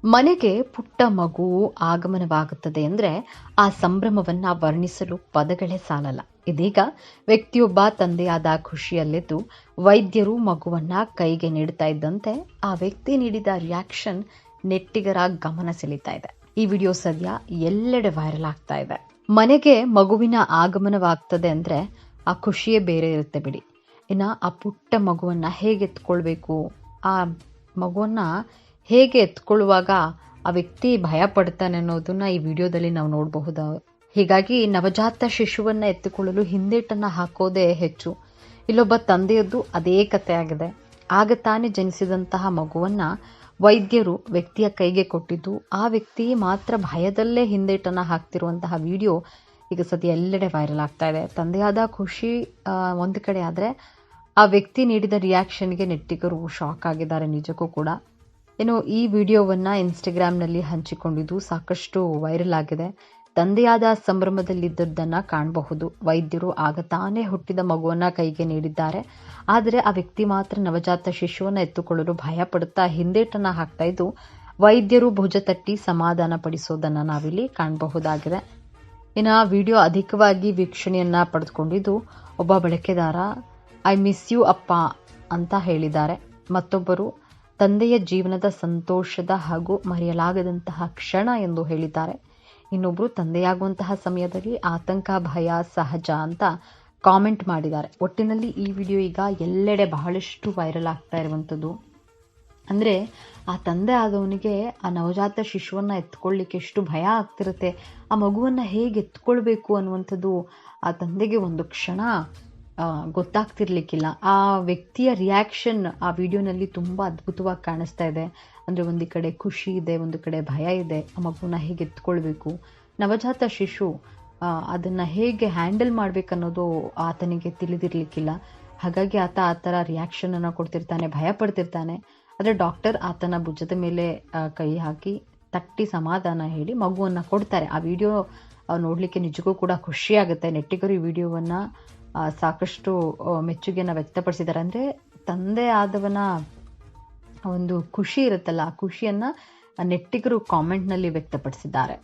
ಮನೆಗೆ ಪುಟ್ಟ ಮಗು ಆಗಮನವಾಗುತ್ತದೆ ಅಂದರೆ ಆ ಸಂಭ್ರಮವನ್ನ ವರ್ಣಿಸಲು ಪದಗಳೇ ಸಾಲಲ್ಲ. ಇದೀಗ ವ್ಯಕ್ತಿಯೊಬ್ಬ ತಂದೆಯಾದ ಖುಷಿಯಲ್ಲಿದ್ದು ವೈದ್ಯರು ಮಗುವನ್ನ ಕೈಗೆ ನೀಡ್ತಾ ಇದ್ದಂತೆ ಆ ವ್ಯಕ್ತಿ ನೀಡಿದ ರಿಯಾಕ್ಷನ್ ನೆಟ್ಟಿಗರ ಗಮನ ಸೆಳೀತಾ ಇದೆ. ಈ ವಿಡಿಯೋ ಸದ್ಯ ಎಲ್ಲೆಡೆ ವೈರಲ್ ಆಗ್ತಾ ಇದೆ. ಮನೆಗೆ ಮಗುವಿನ ಆಗಮನವಾಗ್ತದೆ ಅಂದ್ರೆ ಆ ಖುಷಿಯೇ ಬೇರೆ ಇರುತ್ತೆ ಬಿಡಿ. ಇನ್ನು ಆ ಪುಟ್ಟ ಮಗುವನ್ನ ಹೇಗೆ ಎತ್ಕೊಳ್ಬೇಕು, ಆ ಮಗುವನ್ನ ಹೇಗೆ ಎತ್ಕೊಳ್ಳುವಾಗ ಆ ವ್ಯಕ್ತಿ ಭಯ ಪಡ್ತಾನೆ ಅನ್ನೋದನ್ನ ಈ ವಿಡಿಯೋದಲ್ಲಿ ನಾವು ನೋಡಬಹುದು. ಹೀಗಾಗಿ ನವಜಾತ ಶಿಶುವನ್ನ ಎತ್ತಿಕೊಳ್ಳಲು ಹಿಂದೇಟನ್ನ ಹಾಕೋದೇ ಹೆಚ್ಚು. ಇಲ್ಲೊಬ್ಬ ತಂದೆಯದ್ದು ಅದೇ ಕಥೆ ಆಗಿದೆ. ಆಗ ತಾನೇ ಜನಿಸಿದಂತಹ ಮಗುವನ್ನ ವೈದ್ಯರು ವ್ಯಕ್ತಿಯ ಕೈಗೆ ಕೊಟ್ಟಿದ್ದು, ಆ ವ್ಯಕ್ತಿ ಮಾತ್ರ ಭಯದಲ್ಲೇ ಹಿಂದೇಟನ್ನ ಹಾಕ್ತಿರುವಂತಹ ವಿಡಿಯೋ ಈಗ ಸದ್ಯ ಎಲ್ಲೆಡೆ ವೈರಲ್ ಆಗ್ತಾ ಇದೆ. ತಂದೆಯಾದ ಖುಷಿ ಒಂದು ಕಡೆ ಆದ್ರೆ ಆ ವ್ಯಕ್ತಿ ನೀಡಿದ ರಿಯಾಕ್ಷನ್ಗೆ ನೆಟ್ಟಿಗರು ಶಾಕ್ ಆಗಿದ್ದಾರೆ ನಿಜಕ್ಕೂ ಕೂಡ. ಇನ್ನು ಈ ವಿಡಿಯೋವನ್ನ ಇನ್ಸ್ಟಾಗ್ರಾಮ್ನಲ್ಲಿ ಹಂಚಿಕೊಂಡಿದ್ದು ಸಾಕಷ್ಟು ವೈರಲ್ ಆಗಿದೆ. ತಂದೆಯಾದ ಸಂಭ್ರಮದಲ್ಲಿದ್ದದ್ದನ್ನ ಕಾಣಬಹುದು. ವೈದ್ಯರು ಆಗ ತಾನೇ ಹುಟ್ಟಿದ ಮಗುವನ್ನ ಕೈಗೆ ನೀಡಿದ್ದಾರೆ. ಆದರೆ ಆ ವ್ಯಕ್ತಿ ಮಾತ್ರ ನವಜಾತ ಶಿಶುವನ್ನ ಎತ್ತುಕೊಳ್ಳಲು ಭಯ ಪಡುತ್ತಾ ಹಿಂದೇಟನ್ನ ಹಾಕ್ತಾ ಇದ್ದು, ವೈದ್ಯರು ಭುಜ ತಟ್ಟಿ ಸಮಾಧಾನ ಪಡಿಸೋದನ್ನ ನಾವಿಲ್ಲಿ ಕಾಣಬಹುದಾಗಿದೆ. ಇನ್ನು ವಿಡಿಯೋ ಅಧಿಕವಾಗಿ ವೀಕ್ಷಣೆಯನ್ನ ಪಡೆದುಕೊಂಡಿದ್ದು, ಒಬ್ಬ ಬಳಕೆದಾರ ಐ ಮಿಸ್ ಯು ಅಪ್ಪ ಅಂತ ಹೇಳಿದ್ದಾರೆ. ಮತ್ತೊಬ್ಬರು ತಂದೆಯ ಜೀವನದ ಸಂತೋಷದ ಹಾಗೂ ಮರೆಯಲಾಗದಂತಹ ಕ್ಷಣ ಎಂದು ಹೇಳಿದ್ದಾರೆ. ಇನ್ನೊಬ್ರು ತಂದೆಯಾಗುವಂತಹ ಸಮಯದಲ್ಲಿ ಆತಂಕ ಭಯ ಸಹಜ ಅಂತ ಕಾಮೆಂಟ್ ಮಾಡಿದ್ದಾರೆ. ಒಟ್ಟಿನಲ್ಲಿ ಈ ವಿಡಿಯೋ ಈಗ ಎಲ್ಲೆಡೆ ಬಹಳಷ್ಟು ವೈರಲ್ ಆಗ್ತಾ ಇರುವಂಥದ್ದು. ಅಂದರೆ ಆ ತಂದೆ ಆದವನಿಗೆ ಆ ನವಜಾತ ಶಿಶುವನ್ನ ಎತ್ಕೊಳ್ಳಿಕ್ಕೆ ಎಷ್ಟು ಭಯ ಆಗ್ತಿರುತ್ತೆ, ಆ ಮಗುವನ್ನ ಹೇಗೆ ಎತ್ಕೊಳ್ಬೇಕು ಅನ್ನುವಂಥದ್ದು ಆ ತಂದೆಗೆ ಒಂದು ಕ್ಷಣ ಗೊತ್ತಾಗ್ತಿರ್ಲಿಕ್ಕಿಲ್ಲ. ಆ ವ್ಯಕ್ತಿಯ ರಿಯಾಕ್ಷನ್ ಆ ವಿಡಿಯೋನಲ್ಲಿ ತುಂಬಾ ಅದ್ಭುತವಾಗಿ ಕಾಣಿಸ್ತಾ ಇದೆ. ಅಂದ್ರೆ ಒಂದು ಕಡೆ ಖುಷಿ ಇದೆ, ಒಂದು ಕಡೆ ಭಯ ಇದೆ. ಆ ಮಗುವನ್ನ ಹೇಗೆ ಎತ್ಕೊಳ್ಬೇಕು, ನವಜಾತ ಶಿಶು ಅದನ್ನ ಹೇಗೆ ಹ್ಯಾಂಡಲ್ ಮಾಡ್ಬೇಕನ್ನೋದು ಆತನಿಗೆ ತಿಳಿದಿರ್ಲಿಕ್ಕಿಲ್ಲ. ಹಾಗಾಗಿ ಆತ ಆ ಥರ ರಿಯಾಕ್ಷನ್ ಅನ್ನ ಕೊಡ್ತಿರ್ತಾನೆ, ಭಯ ಪಡ್ತಿರ್ತಾನೆ. ಆದರೆ ಡಾಕ್ಟರ್ ಆತನ ಭುಜದ ಮೇಲೆ ಕೈ ಹಾಕಿ ತಟ್ಟಿ ಸಮಾಧಾನ ಹೇಳಿ ಮಗುವನ್ನ ಕೊಡ್ತಾರೆ. ಆ ವಿಡಿಯೋ ನೋಡ್ಲಿಕ್ಕೆ ನಿಜಕ್ಕೂ ಕೂಡ ಖುಷಿ ಆಗುತ್ತೆ. ನೆಟ್ಟಿಗರು ಈ ವಿಡಿಯೋವನ್ನ ಸಾಕಷ್ಟು ಮೆಚ್ಚುಗೆಯನ್ನು ವ್ಯಕ್ತಪಡಿಸಿದ್ದಾರೆ. ಅಂದರೆ ತಂದೆ ಆದವನ ಒಂದು ಖುಷಿ ಇರುತ್ತಲ್ಲ, ಆ ಖುಷಿಯನ್ನ ನೆಟ್ಟಿಗರು ಕಾಮೆಂಟ್ನಲ್ಲಿ ವ್ಯಕ್ತಪಡಿಸಿದ್ದಾರೆ.